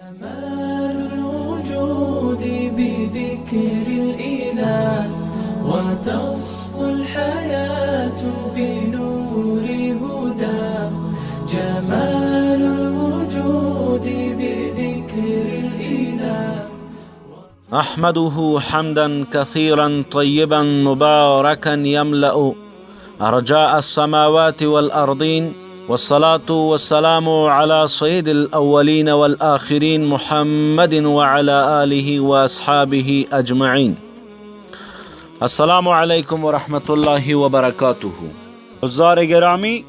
كمال الوجود بذكر الإله وتصفو الحياة بنور هداه. جمال الوجود بذكر الإله. أحمده حمدا كثيرا طيبا مباركا يملأ أرجاء السماوات والأرضين، والصلاة والسلام على سيد الأولين والآخرين محمد وعلى آله وأصحابه أجمعين. السلام علیکم و رحمت الله و برکاته. حضار گرامی،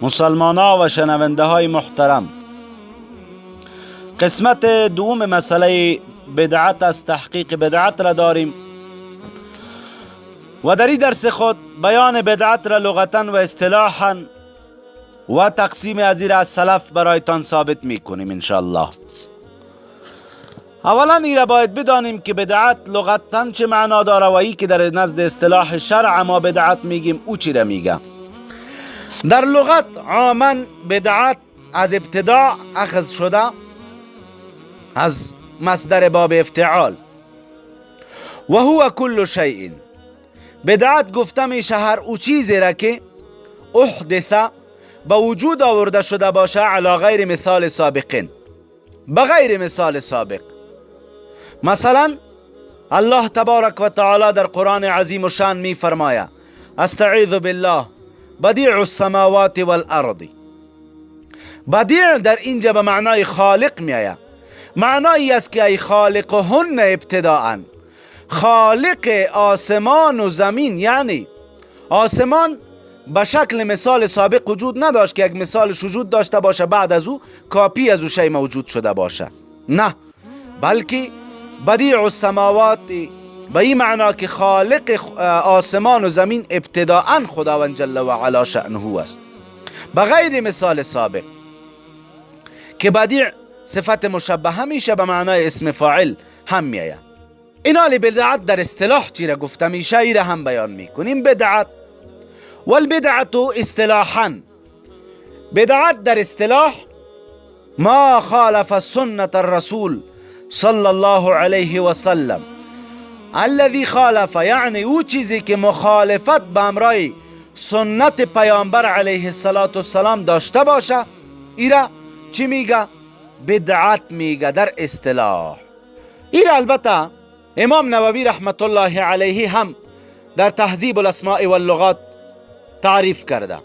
مسلمانان و شنونده های محترم، قسمت دوم مسئله بدعت از تحقیق بدعت را داریم و در این درس خود بیان بدعت را لغتا و اصطلاحا و تقسیم از این را از سلف برایتان ثابت میکنیم انشاءالله. اولا این را باید بدانیم که بدعت لغتا چه معنا داره و ای که در نزد اصطلاح شرع ما بدعت میگیم او چی را میگه. در لغت عاماً بدعت از ابتداع اخذ شده از مصدر باب افتعال و هو کل شیء. بدعت گفته میشه هر او چیزی را که احدث به وجود آورده شده باشه علی غیر مثال سابقین، بغیر مثال سابق. مثلا الله تبارک و تعالی در قرآن عظیم و شان می فرماید استعیذ بالله بدیع السماوات والارض. بدیع در اینجا به معنای خالق می آید. معنایی است که ای خالقهن ابتداءً، خالق آسمان و زمین. یعنی آسمان به شکل مثال سابق وجود نداشت که یک مثالش وجود داشته باشه بعد از او کاپی از او شی موجود شده باشه، نه، بلکه بدیع السماوات به این معنا که خالق آسمان و زمین ابتداءً خداوند جل و علا شأنه است، بغیر مثال سابق. که بدیع صفت مشبهه میشه، به معنای اسم فاعل هم میآید. اینا بدعت در اصطلاح چی را گفته میشه ای را هم بیان میکنیم. بدعت والبدعت اصطلاحا، بدعت در اصطلاح ما خالف سنت الرسول صلی الله علیه و سلم. الذي خالف یعنی او چیزی که مخالفت به امرای سنت پیامبر علیه السلام داشته باشه ای را چی میگه؟ بدعت میگه در اصطلاح. این البته امام نووی رحمت الله علیه هم در تهذیب الاسماء واللغات تعریف کرده.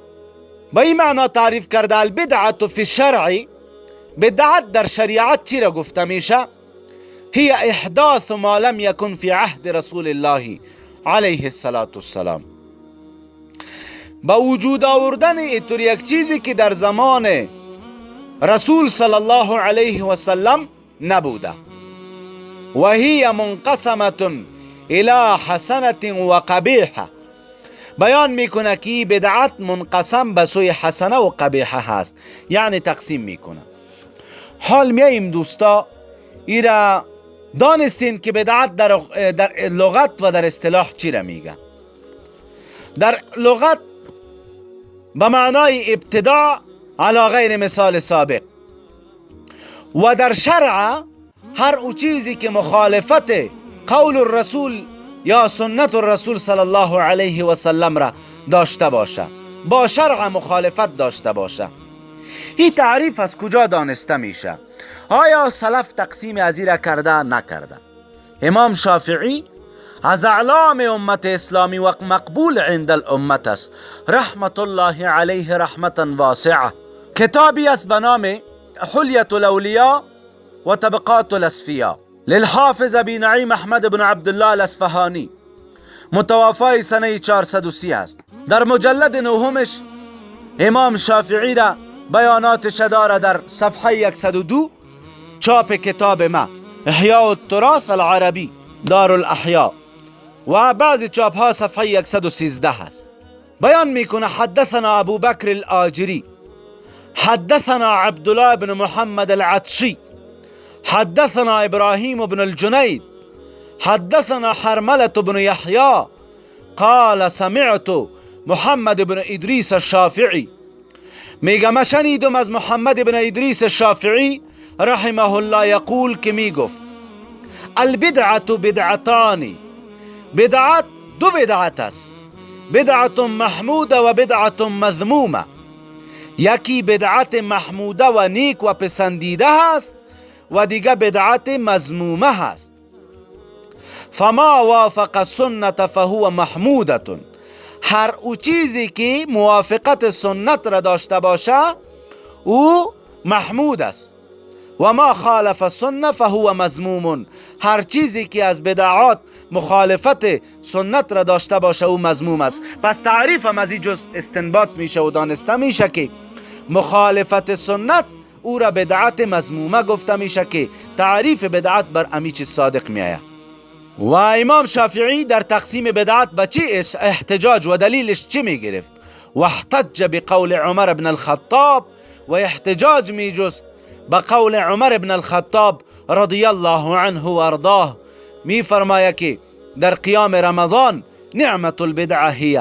با این معنا تعریف کرده البدعت فی الشرع، بدعت در شریعت چی را گفته میشه؟ هی احداث ما لم یکن فی عهد رسول الله علیه السلام. با وجود آوردن اینطور یک چیزی که در زمان رسول صلی الله علیه و سلم نبوده. و هی منقسمة الی حسنة و قبیحة. بیان میکنه که بدعت منقسم به سوی حسنه و قبیحه هست، یعنی تقسیم میکنه. حال میاییم دوستا ایرا دانستین که بدعت در لغت و در اصطلاح چی را میگه. در لغت به معنای ابتداع علی غیر مثال سابق، و در شرع هر او چیزی که مخالفت قول الرسول یا سنت الرسول صلی الله علیه و سلم را داشته باشه، با شرع مخالفت داشته باشه. این تعریف از کجا دانسته میشه؟ آیا سلف تقسیم از این را کرده نکرده؟ امام شافعی از اعلام امت اسلامی و مقبول عند الامت است رحمت الله علیه رحمتا واسعه. کتابی است به نام حلیة الاولیاء و طبقات الاصفیاء للحافظ ابی نعیم احمد بن عبدالله الاصفهانی، متوفای سنه 430 است. در مجلد نهمش امام شافعی را بیاناتش داره در صفحه 102 چاپ کتاب ما احیاء التراث العربی دار الاحیاء، و بعضی چاپ ها صفحه 113 است. بیان میکنه حدثنا ابو بکر الاجری، حدثنا عبدالله بن محمد العطشی، حدثنا ابراهیم بن الجنید، حدثنا حرملة بن یحیی قال سمعت محمد بن ادریس الشافعی. میگه من شنیدم از محمد بن ادریس الشافعی رحمه الله یقول که می گفت البدعت بدعتان، بدعت دو بدعت است، بدعت محموده و بدعت مذمومه. یکی بدعت محموده و نیک و پسندیده هست و دیگه بدعت مذمومه هست. فما وافق السنت فهو محموده، هر او چیزی که موافقت سنت را داشته باشه او محمود است. و ما خالف السنه فهو مذموم، هر چیزی که از بدعات مخالفت سنت را داشته باشه او مذموم است. پس تعریف هم از این جز استنباط میشه و دانسته میشه که مخالفت سنت او را بدعت مذمومه گفته میشه که تعریف بدعت بر امی چیز صادق میآید. و امام شافعی در تقسیم بدعت به چی احتجاج و دلیلش چی میگرفت؟ و احتج بقول عمر بن الخطاب، و احتجاج میجست بقول عمر بن الخطاب رضی الله عنه و ارضاه، می فرماید که در قیام رمضان نعمت البدعه هی،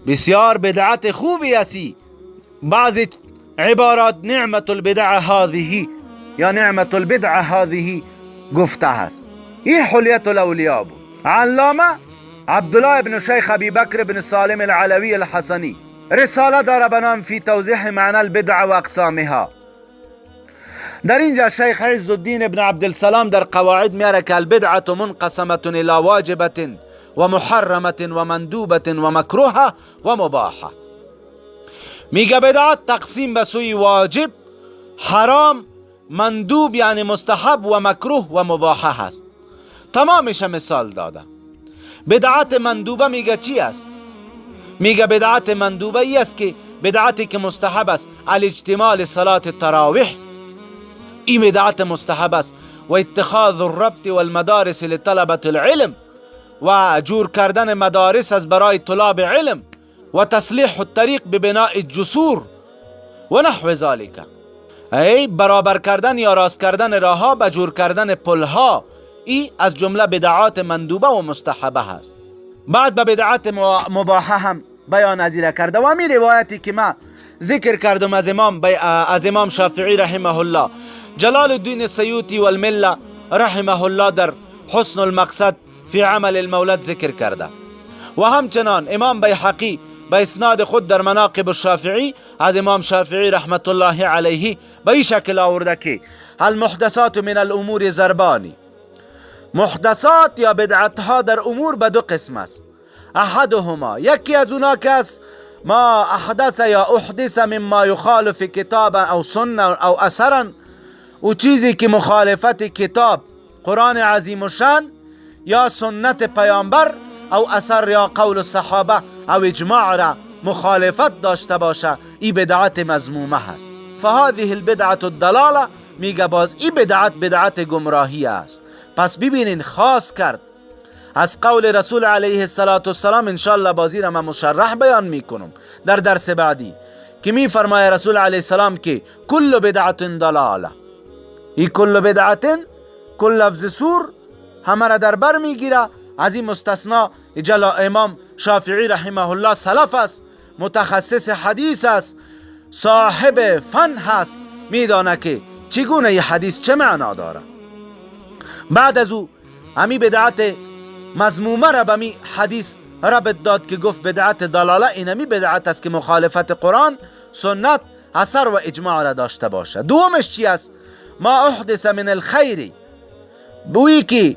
بسیار بدعت خوبی هستی. بعضی عبارات نعمت البدعه هذه یا نعمت البدعه هذه گفته هست. این حلیت الاولیاء بود. علامه عبدالله بن شیخ ابی بکر بن سالم العلوی الحسنی رساله داره به نام فی توضیح معنی البدع و اقسامها. در اینجا شیخ عز الدین ابن عبدالسلام در قواعد میاره که البدعه منقسمه الى واجبه و محرمه و مندوبه و مکروهه و مباحه. میگه بدعت تقسیم به سوی واجب، حرام، مندوب یعنی مستحب و مکروه و مباحه هست. تمامش مثال داده. بدعت مندوبه میگه چی است؟ میگه بدعت مندوبه ای است که بدعتی که مستحب است، الاجتماع لصلاة التراویح، این بدعت مستحب است. و اتخاذ الربط والمدارس لطلبة العلم، و جور کردن مدارس از برای طلاب علم، و تصلیح الطریق ببناء الجسور و نحو ذالک، ای برابر کردن یا راست کردن راهها به جور کردن پلها. ای از جمله بدعات مندوبه و مستحبه هست. بعد به بدعات مباحه هم بیان ازیره کرده و می روایتی که ما ذکر کردم از امام شافعی رحمه الله، جلال الدین سیوطی و المله رحمه الله در حسن المقصد فی عمل المولد ذکر کرده. و همچنان امام بیهقی به اسناد خود در مناقب الشافعی از امام شافعی رحمت الله علیه به این شکل آورده که المحدثات من الامور ضربانی، محدثات یا بدعت ها در امور به دو قسم است. احدهما، یکی از اونا کس ما احدث یا احدث مما یخالف کتابا او سنه او اثرا، او چیزی که مخالفت کتاب قرآن عظیم الشان یا سنت پیامبر او اثر یا قول صحابه او اجماع را مخالفت داشته باشه، این بدعت مذمومه هست. فهذه البدعت الضلاله، میگه باز این بدعت گمراهی است. پس ببینین خاص کرد از قول رسول علیه السلام، انشاءالله بازی را من مشرح بیان میکنم در درس بعدی، که می فرمای رسول علیه السلام که کل بدعت ضلاله، این کل بدعت کل لفظ سور همه را در بر میگیره. از این مستثنا امام شافعی رحمه الله سلف است، متخصص حدیث است، صاحب فن هست، میدانه که چگونه این حدیث چه معنا داره. بعد از او امی بدعت مذمومه را به می حدیث ربط داد که گفت بدعت ضلاله اینمی بدعت است که مخالفت قرآن، سنت، اثر و اجماع را داشته باشه. دومش چی است؟ ما احدث من الخیر، بویی که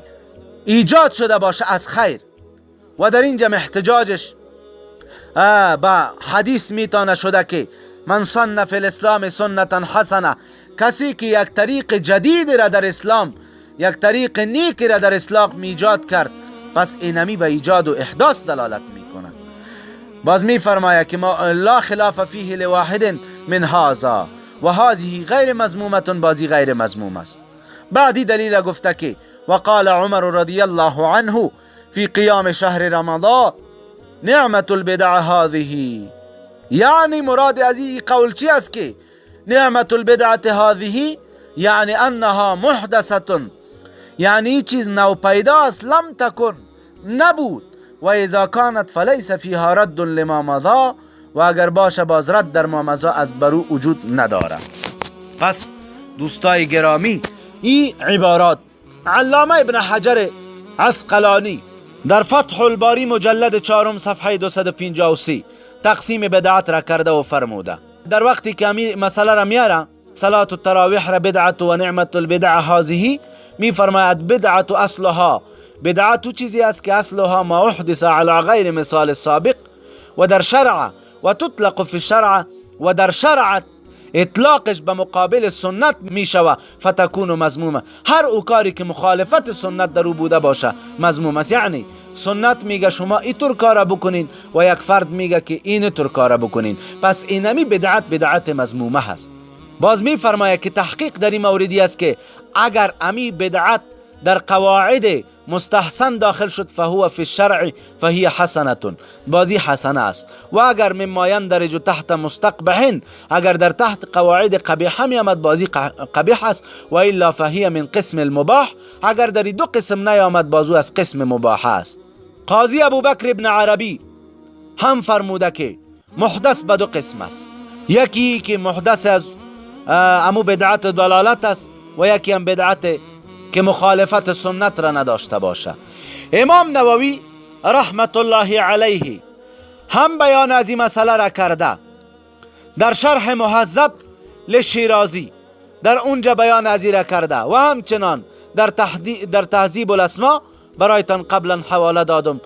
ایجاد شده باشه از خیر. و در اینجا احتجاجش با حدیث میتونه شده که من سن فی الاسلام سنتا حسنه، کسی که یک طریق جدید را در اسلام، یک طریق نیک را در اسلام ایجاد کرد، پس اینمی به ایجاد و احداث دلالت میکنه. باز میفرماید که ما لا خلاف فیه لواحد من هذا و هذه غیر مذمومه، بازی غیر مذموم است. بعدی دلیل گفته که وقال عمر رضی الله عنه فی قیام شهر رمضان نعمت البدع هذه، یعنی مراد از این قول چی است که نعمت البدعه هذه یعنی انها محدثه، یعنی چیز نو پیدا است، لم تکن نبود، و اذا کانت فلیس فیها رد لما مضى، و اگر باشه باز رد در ما مضى از برو وجود نداره. پس دوستای گرامی، این عبارات علامه ابن حجر عسقلانی در فتح الباری مجلد 4 صفحه 253 تقسیم بدعت را کرده و فرموده. در وقتی که مسئله را میاره، صلاة التراویح را بدعت و نعمت البدع هذه، می فرماید بدعت اصلها، بدعت چیزی است که اصلها ما احدث علی غیر مثال السابق و در شرع و تطلق فی الشرع و در شرع اطلاقش به مقابل سنت می شود فتکون مذمومه. هر او کاری که مخالفت سنت در او بوده باشه مذموم است. یعنی سنت میگه شما اینطور کار بکنین و یک فرد میگه که اینطور کار بکنین، پس اینمی بدعت مذمومه هست. باز می فرماید که تحقیق در این موردی است که اگر امی بدعت در قواعد مستحسن داخل شد فهو فی الشرع فهی حسنه، بازی حسنه است. و اگر مما یندرج تحت مستقبح، اگر در تحت قواعد قبیحه می آمد بازی قبیح است. و الا فهی من قسم المباح، اگر در دو قسم نیامد بازو از قسم مباح است. قاضی ابوبکر ابن عربی هم فرموده که محدث به دو قسم است، یکی که محدث از امو بدعت دلالت است و یکی هم بدعت که مخالفت سنت را نداشته باشه. امام نووی رحمت الله علیه هم بیان از این مسئله را کرده در شرح مهذب لشیرازی، در اونجا بیان از این را کرده و همچنان در تهذیب الاسماء برایتان قبلا حواله دادم،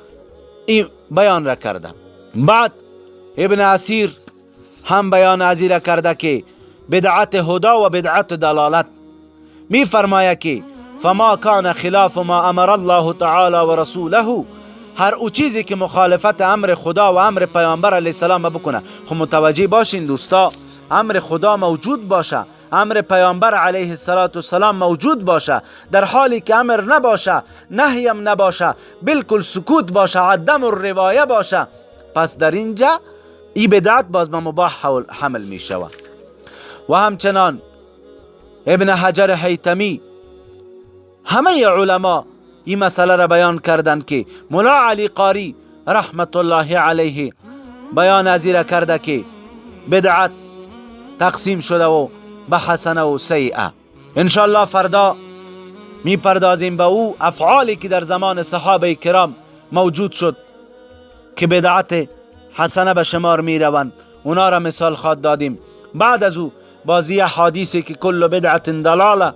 این بیان را کرده. بعد ابن اسیر هم بیان از این را کرده که بدعت هدا و بدعت دلالت. می فرماید که فما کان خلاف ما امر الله تعالی و رسوله، هر او چیزی که مخالفت امر خدا و امر پیامبر علیه السلام بکنه. خب متوجه باشین دوستا، امر خدا موجود باشه، امر پیامبر علیه السلام موجود باشه، در حالی که امر نباشه، نهی هم نباشه، بالکل سکوت باشه، عدم الروایه باشه، پس در اینجا این بدعت باز به مباح حمل می شود. و همچنان ابن حجر حیتمی، همه علما این مسئله را بیان کردند که مولا علی قاری رحمت الله علیه بیان از این را کرده که بدعت تقسیم شده و به حسنه و سیئه. انشاءالله فردا می پردازیم به او افعالی که در زمان صحابه کرام موجود شد که بدعت حسنه به شمار می روند، اونا را مثال خواد دادیم. بعد از او بازی حدیثی که کل بدعت دلاله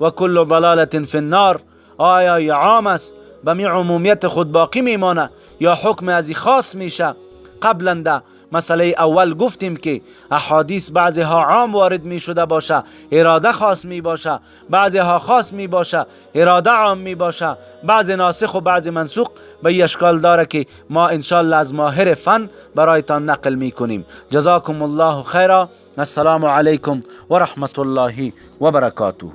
و کل ضلالت فی النار، آیا یا عام است به می عمومیت خود باقی میمانه یا حکم ازی خاص میشه؟ قبلا ده مسئله اول گفتیم که احادیث بعضی ها عام وارد می شده باشه اراده خاص می باشه، بعضی ها خاص می باشه اراده عام می باشه، بعضی ناسخ و بعضی منسوخ. به اشکال داره که ما انشالله از ماهر فن برایتان نقل می کنیم. جزاکم الله خیرا. السلام علیکم و رحمت الله و برکاته.